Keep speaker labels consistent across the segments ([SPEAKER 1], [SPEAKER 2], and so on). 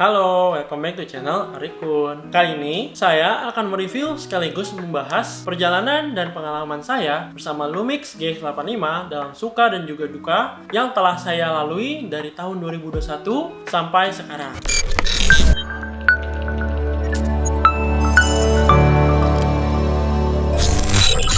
[SPEAKER 1] Halo, welcome back to channel Arikun. Kali ini saya akan mereview sekaligus membahas perjalanan dan pengalaman saya bersama Lumix GX85 dalam suka dan juga duka yang telah saya lalui dari tahun 2021 sampai sekarang.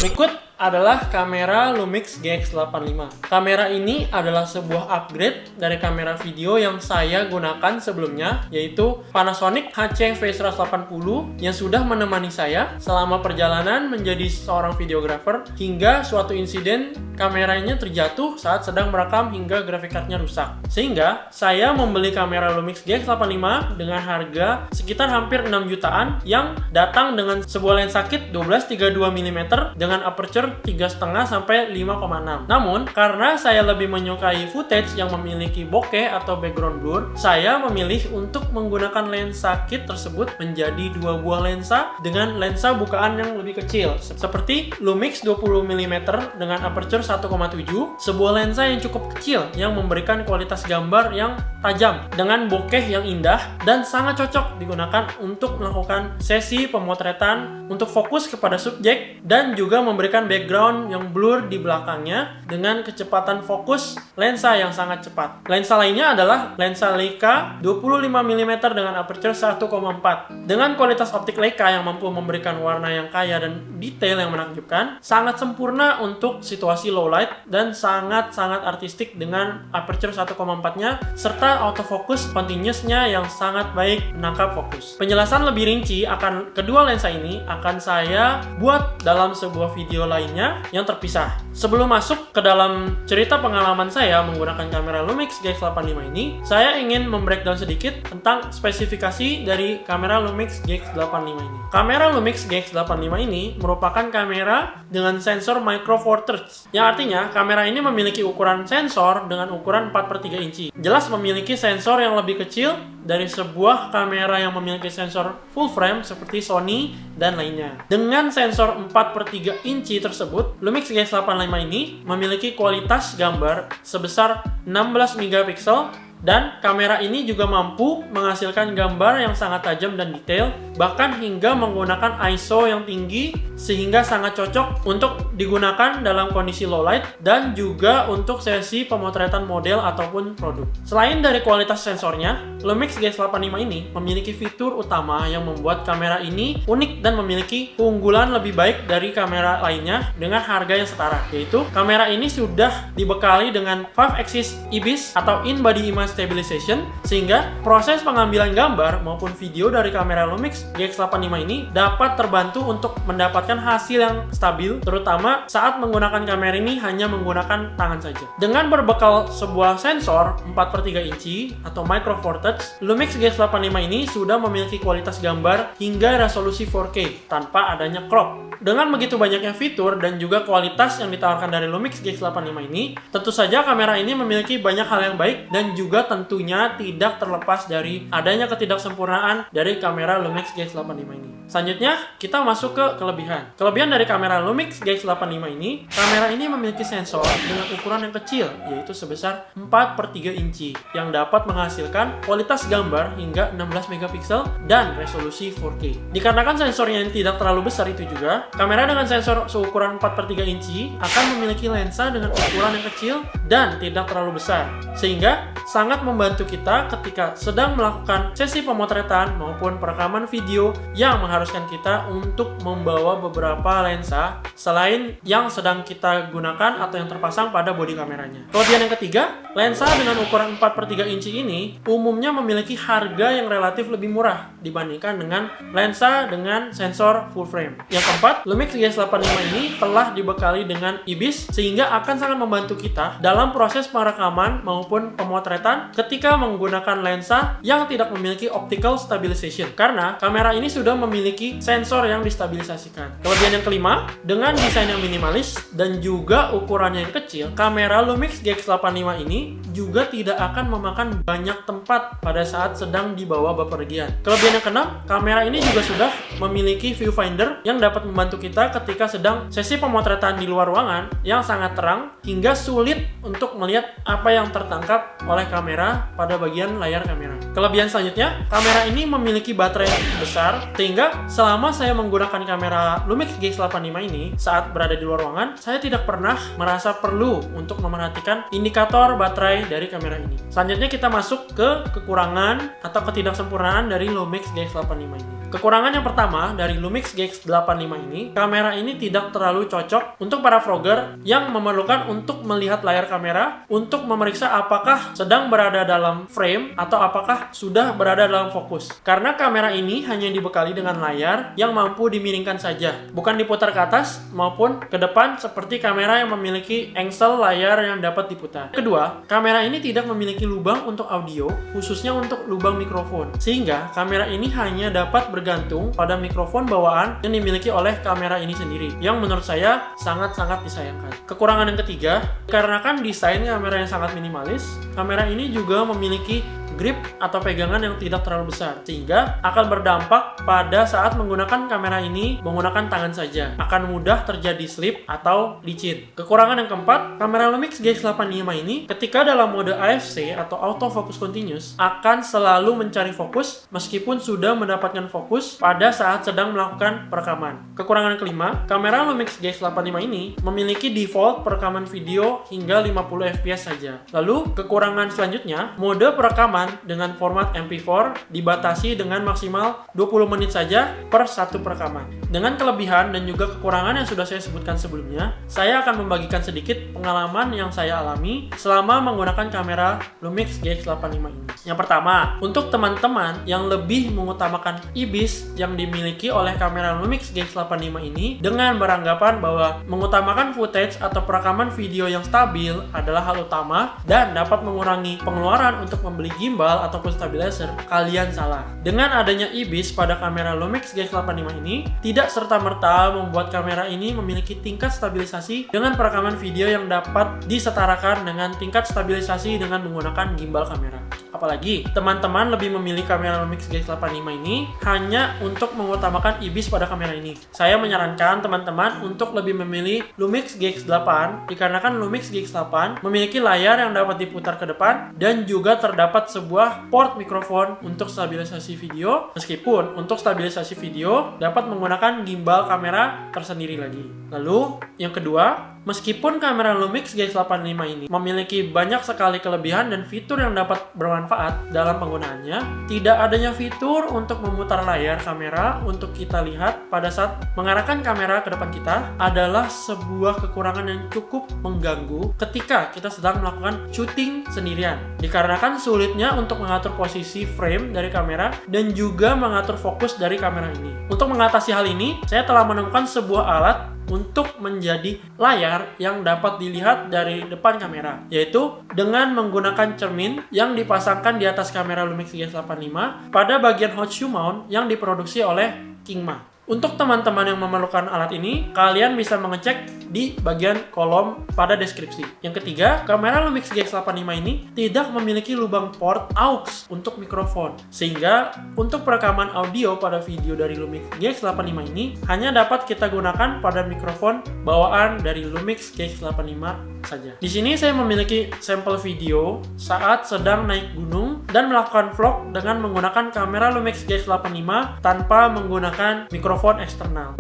[SPEAKER 1] Berikut adalah kamera Lumix GX85. Kamera ini adalah sebuah upgrade dari kamera video yang saya gunakan sebelumnya, yaitu Panasonic HC-V180 yang sudah menemani saya selama perjalanan menjadi seorang videographer hingga suatu insiden kameranya terjatuh saat sedang merekam hingga graphic card-nya rusak. Sehingga saya membeli kamera Lumix GX85 dengan harga sekitar hampir 6 jutaan yang datang dengan sebuah lensa kit 12-32mm dengan aperture 3,5 sampai 5,6. Namun, karena saya lebih menyukai footage yang memiliki bokeh atau background blur, saya memilih untuk menggunakan lensa kit tersebut menjadi dua buah lensa dengan lensa bukaan yang lebih kecil, seperti Lumix 20mm dengan aperture 1,7, sebuah lensa yang cukup kecil yang memberikan kualitas gambar yang tajam dengan bokeh yang indah dan sangat cocok digunakan untuk melakukan sesi pemotretan untuk fokus kepada subjek dan juga memberikan background yang blur di belakangnya dengan kecepatan fokus lensa yang sangat cepat. Lensa lainnya adalah lensa Leica 25mm dengan aperture 1,4. Dengan kualitas optik Leica yang mampu memberikan warna yang kaya dan detail yang menakjubkan, sangat sempurna untuk situasi low light dan sangat-sangat artistik dengan aperture 1,4-nya serta autofocus continuous-nya yang sangat baik menangkap fokus. Penjelasan lebih rinci akan kedua lensa ini akan saya buat dalam sebuah video lainnya yang terpisah. Sebelum masuk ke dalam cerita pengalaman saya menggunakan kamera Lumix GX85 ini, saya ingin membreakdown sedikit tentang spesifikasi dari kamera Lumix GX85 ini. Kamera Lumix GX85 ini merupakan kamera dengan sensor Micro Four Thirds, yang artinya kamera ini memiliki ukuran sensor dengan ukuran 4/3 inci. Jelas memiliki sensor yang lebih kecil dari sebuah kamera yang memiliki sensor full frame seperti Sony dan lainnya. Dengan sensor 4/3 inci tersebut, Lumix GX85 ini memiliki kualitas gambar sebesar 16 megapiksel dan kamera ini juga mampu menghasilkan gambar yang sangat tajam dan detail, bahkan hingga menggunakan ISO yang tinggi sehingga sangat cocok untuk digunakan dalam kondisi low light dan juga untuk sesi pemotretan model ataupun produk. Selain dari kualitas sensornya, Lumix GX85 ini memiliki fitur utama yang membuat kamera ini unik dan memiliki keunggulan lebih baik dari kamera lainnya dengan harga yang setara, yaitu kamera ini sudah dibekali dengan 5-axis IBIS atau in-body image stabilization, sehingga proses pengambilan gambar maupun video dari kamera Lumix GX85 ini dapat terbantu untuk mendapatkan hasil yang stabil, terutama saat menggunakan kamera ini hanya menggunakan tangan saja. Dengan berbekal sebuah sensor 4/3 inci atau Micro Four Thirds, Lumix GX85 ini sudah memiliki kualitas gambar hingga resolusi 4K tanpa adanya crop. Dengan begitu banyaknya fitur dan juga kualitas yang ditawarkan dari Lumix GX85 ini, tentu saja kamera ini memiliki banyak hal yang baik dan juga tentunya tidak terlepas dari adanya ketidaksempurnaan dari kamera Lumix GX85 ini. Selanjutnya, kita masuk ke kelebihan. Kelebihan dari kamera Lumix GX85 ini, kamera ini memiliki sensor dengan ukuran yang kecil, yaitu sebesar 4/3 inci, yang dapat menghasilkan kualitas gambar hingga 16 megapiksel dan resolusi 4K. Dikarenakan sensornya yang tidak terlalu besar itu juga, kamera dengan sensor seukuran 4/3 inci akan memiliki lensa dengan ukuran yang kecil dan tidak terlalu besar, sehingga sangat membantu kita ketika sedang melakukan sesi pemotretan maupun perekaman video yang mengharuskan kita untuk membawa beberapa lensa selain yang sedang kita gunakan atau yang terpasang pada bodi kameranya. Kelebihan yang ketiga, lensa dengan ukuran 4/3 inci ini umumnya memiliki harga yang relatif lebih murah dibandingkan dengan lensa dengan sensor full frame. Yang keempat, Lumix GX85 ini telah dibekali dengan IBIS sehingga akan sangat membantu kita dalam proses perekaman maupun pemotretan ketika menggunakan lensa yang tidak memiliki optical stabilization, karena kamera ini sudah memiliki sensor yang distabilisasikan. Kelebihan yang kelima, dengan desain yang minimalis dan juga ukurannya yang kecil, kamera Lumix GX85 ini juga tidak akan memakan banyak tempat pada saat sedang dibawa bepergian. Kelebihan yang keenam, kamera ini juga sudah memiliki viewfinder yang dapat membantu kita ketika sedang sesi pemotretan di luar ruangan yang sangat terang hingga sulit untuk melihat apa yang tertangkap oleh kamera kamera pada bagian layar kamera. Kelebihan selanjutnya, kamera ini memiliki baterai besar sehingga selama saya menggunakan kamera Lumix GX85 ini saat berada di luar ruangan, saya tidak pernah merasa perlu untuk memerhatikan indikator baterai dari kamera ini. Selanjutnya kita masuk ke kekurangan atau ketidaksempurnaan dari Lumix GX85 ini. Kekurangan yang pertama dari Lumix GX85 ini, kamera ini tidak terlalu cocok untuk para vlogger yang memerlukan untuk melihat layar kamera untuk memeriksa apakah sedang berada dalam frame atau apakah sudah berada dalam fokus. Karena kamera ini hanya dibekali dengan layar yang mampu dimiringkan saja, bukan diputar ke atas maupun ke depan seperti kamera yang memiliki engsel layar yang dapat diputar. Kedua, kamera ini tidak memiliki lubang untuk audio, khususnya untuk lubang mikrofon, sehingga kamera ini hanya dapat bergantung pada mikrofon bawaan yang dimiliki oleh kamera ini sendiri, yang menurut saya sangat-sangat disayangkan. Kekurangan yang ketiga, dikarenakan desain kamera yang sangat minimalis, kamera ini juga memiliki grip atau pegangan yang tidak terlalu besar, sehingga akan berdampak pada saat menggunakan kamera ini menggunakan tangan saja, akan mudah terjadi slip atau licin. Kekurangan yang keempat, kamera Lumix GX85 ini ketika dalam mode AFC atau Auto Focus Continuous akan selalu mencari fokus meskipun sudah mendapatkan fokus pada saat sedang melakukan perekaman. Kekurangan yang kelima, kamera Lumix GX85 ini memiliki default perekaman video hingga 50 fps saja. Lalu kekurangan selanjutnya, mode perekaman dengan format MP4 dibatasi dengan maksimal 20 menit saja per satu perekaman. Dengan kelebihan dan juga kekurangan yang sudah saya sebutkan sebelumnya, saya akan membagikan sedikit pengalaman yang saya alami selama menggunakan kamera Lumix GX85 ini. Yang pertama, untuk teman-teman yang lebih mengutamakan IBIS yang dimiliki oleh kamera Lumix GX85 ini dengan beranggapan bahwa mengutamakan footage atau perekaman video yang stabil adalah hal utama dan dapat mengurangi pengeluaran untuk membeli gimbal ataupun stabilizer, kalian salah. Dengan adanya IBIS pada kamera Lumix GX85 ini, tidak serta-merta membuat kamera ini memiliki tingkat stabilisasi dengan perekaman video yang dapat disetarakan dengan tingkat stabilisasi dengan menggunakan gimbal kamera. Apalagi, teman-teman lebih memilih kamera Lumix GX85 ini hanya untuk mengutamakan IBIS pada kamera ini. Saya menyarankan teman-teman untuk lebih memilih Lumix GX8 dikarenakan Lumix GX8 memiliki layar yang dapat diputar ke depan dan juga terdapat sebuah port mikrofon untuk stabilisasi video, meskipun untuk stabilisasi video dapat menggunakan gimbal kamera tersendiri lagi. Lalu, yang kedua, meskipun kamera Lumix GX85 ini memiliki banyak sekali kelebihan dan fitur yang dapat bermanfaat dalam penggunaannya, tidak adanya fitur untuk memutar layar kamera untuk kita lihat pada saat mengarahkan kamera ke depan kita adalah sebuah kekurangan yang cukup mengganggu ketika kita sedang melakukan syuting sendirian. Dikarenakan sulitnya untuk mengatur posisi frame dari kamera dan juga mengatur fokus dari kamera ini. Untuk mengatasi hal ini, saya telah menemukan sebuah alat untuk menjadi layar yang dapat dilihat dari depan kamera, yaitu dengan menggunakan cermin yang dipasangkan di atas kamera Lumix GX85 pada bagian hot shoe mount yang diproduksi oleh Kingma. Untuk teman-teman yang memerlukan alat ini, kalian bisa mengecek di bagian kolom pada deskripsi. Yang ketiga, kamera Lumix GX85 ini tidak memiliki lubang port aux untuk mikrofon, sehingga untuk perekaman audio pada video dari Lumix GX85 ini hanya dapat kita gunakan pada mikrofon bawaan dari Lumix GX85 saja. Di sini saya memiliki sampel video saat sedang naik gunung dan melakukan vlog dengan menggunakan kamera Lumix GX85 tanpa menggunakan mikrofon eksternal.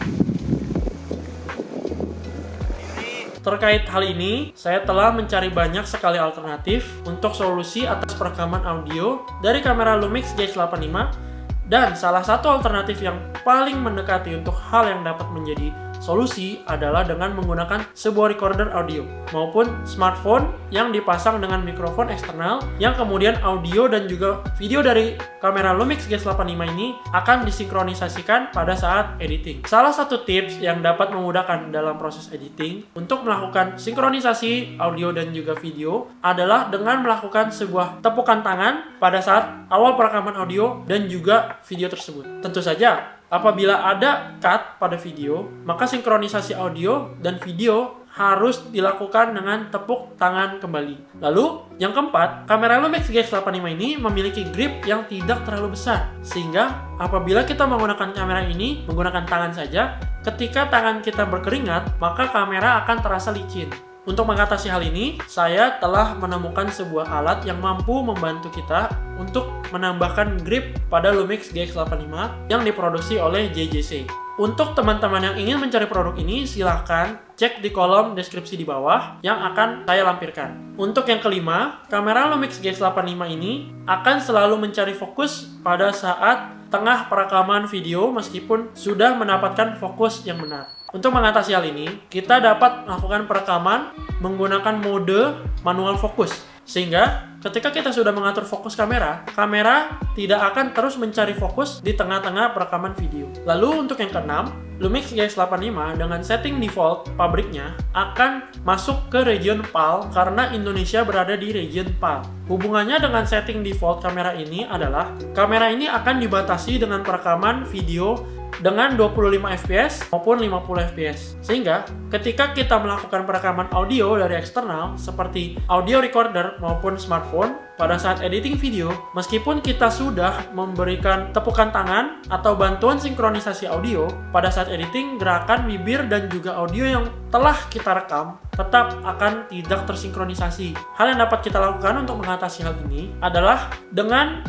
[SPEAKER 1] Terkait hal ini, saya telah mencari banyak sekali alternatif untuk solusi atas perekaman audio dari kamera Lumix GX85, dan salah satu alternatif yang paling mendekati untuk hal yang dapat menjadi solusi adalah dengan menggunakan sebuah recorder audio maupun smartphone yang dipasang dengan mikrofon eksternal yang kemudian audio dan juga video dari kamera Lumix GX85 ini akan disinkronisasikan pada saat editing. Salah satu tips yang dapat memudahkan dalam proses editing untuk melakukan sinkronisasi audio dan juga video adalah dengan melakukan sebuah tepukan tangan pada saat awal perekaman audio dan juga video tersebut. Tentu saja, apabila ada cut pada video, maka sinkronisasi audio dan video harus dilakukan dengan tepuk tangan kembali. Lalu, yang keempat, kamera Lumix GX85 ini memiliki grip yang tidak terlalu besar, sehingga apabila kita menggunakan kamera ini menggunakan tangan saja, ketika tangan kita berkeringat, maka kamera akan terasa licin. Untuk mengatasi hal ini, saya telah menemukan sebuah alat yang mampu membantu kita untuk menambahkan grip pada Lumix GX85 yang diproduksi oleh JJC. Untuk teman-teman yang ingin mencari produk ini, silahkan cek di kolom deskripsi di bawah yang akan saya lampirkan. Untuk yang kelima, kamera Lumix GX85 ini akan selalu mencari fokus pada saat tengah perekaman video meskipun sudah mendapatkan fokus yang benar. Untuk mengatasi hal ini, kita dapat melakukan perekaman menggunakan mode manual fokus. Sehingga ketika kita sudah mengatur fokus kamera, kamera tidak akan terus mencari fokus di tengah-tengah perekaman video. Lalu untuk yang keenam, Lumix GX85 dengan setting default pabriknya akan masuk ke region PAL karena Indonesia berada di region PAL. Hubungannya dengan setting default kamera ini adalah kamera ini akan dibatasi dengan perekaman video dengan 25 fps maupun 50 fps. Sehingga ketika kita melakukan perekaman audio dari eksternal seperti audio recorder maupun smartphone pada saat editing video, meskipun kita sudah memberikan tepukan tangan atau bantuan sinkronisasi audio pada saat editing, gerakan bibir dan juga audio yang telah kita rekam tetap akan tidak tersinkronisasi. Hal yang dapat kita lakukan untuk mengatasi hal ini adalah dengan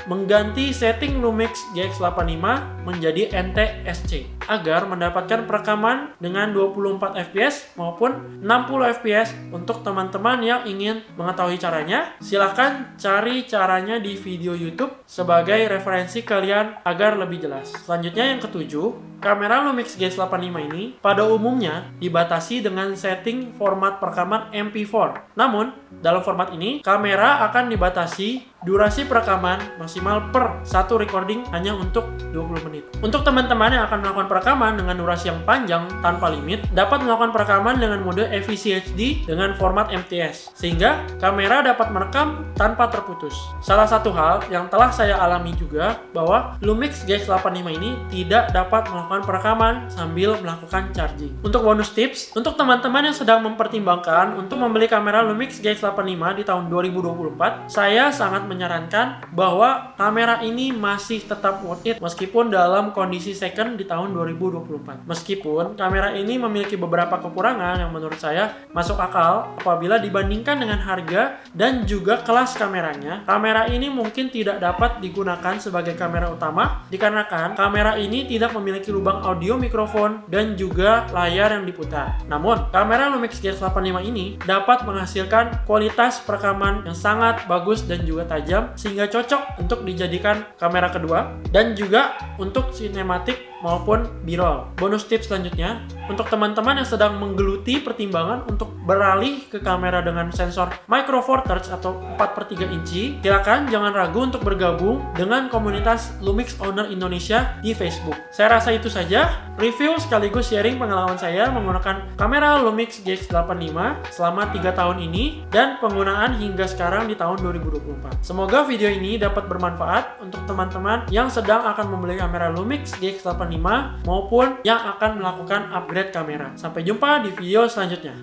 [SPEAKER 1] mengganti setting Lumix GX85 menjadi NTSC agar mendapatkan perekaman dengan 24 fps maupun 60 fps. Untuk teman-teman yang ingin mengetahui caranya, silahkan cari caranya di video YouTube sebagai referensi kalian agar lebih jelas. Selanjutnya yang ketujuh, kamera Lumix GX85 ini pada umumnya dibatasi dengan setting format perekaman MP4. Namun, dalam format ini, kamera akan dibatasi durasi perekaman maksimal per satu recording hanya untuk 20 menit. Untuk teman-teman yang akan melakukan perekaman dengan durasi yang panjang tanpa limit, dapat melakukan perekaman dengan mode FVC-HD dengan format MTS, sehingga kamera dapat merekam tanpa terputus. Salah satu hal yang telah saya alami juga bahwa Lumix GX85 ini tidak dapat melakukan perekaman sambil melakukan charging. Untuk bonus tips, untuk teman-teman yang sedang mempertimbangkan untuk membeli kamera Lumix GX85 di tahun 2024, saya sangat menyarankan bahwa kamera ini masih tetap worth it meskipun dalam kondisi second di tahun 2024. Meskipun kamera ini memiliki beberapa kekurangan yang menurut saya masuk akal apabila dibandingkan dengan harga dan juga kelas kameranya, kamera ini mungkin tidak dapat digunakan sebagai kamera utama dikarenakan kamera ini tidak memiliki lubang audio mikrofon dan juga layar yang diputar. Namun, kamera Lumix GX85 ini dapat menghasilkan kualitas perekaman yang sangat bagus dan juga tajam sehingga cocok untuk dijadikan kamera kedua dan juga untuk sinematik maupun B-roll. Bonus tips selanjutnya, untuk teman-teman yang sedang menggeluti pertimbangan untuk beralih ke kamera dengan sensor Micro Four Thirds atau 4/3 inci, silakan jangan ragu untuk bergabung dengan komunitas Lumix Owner Indonesia di Facebook. Saya rasa itu saja review sekaligus sharing pengalaman saya menggunakan kamera Lumix GX85 selama 3 tahun ini dan penggunaan hingga sekarang di tahun 2024. Semoga video ini dapat bermanfaat untuk teman-teman yang sedang akan membeli kamera Lumix GX85 maupun yang akan melakukan upgrade kamera. Sampai jumpa di video selanjutnya.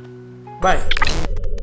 [SPEAKER 1] Bye!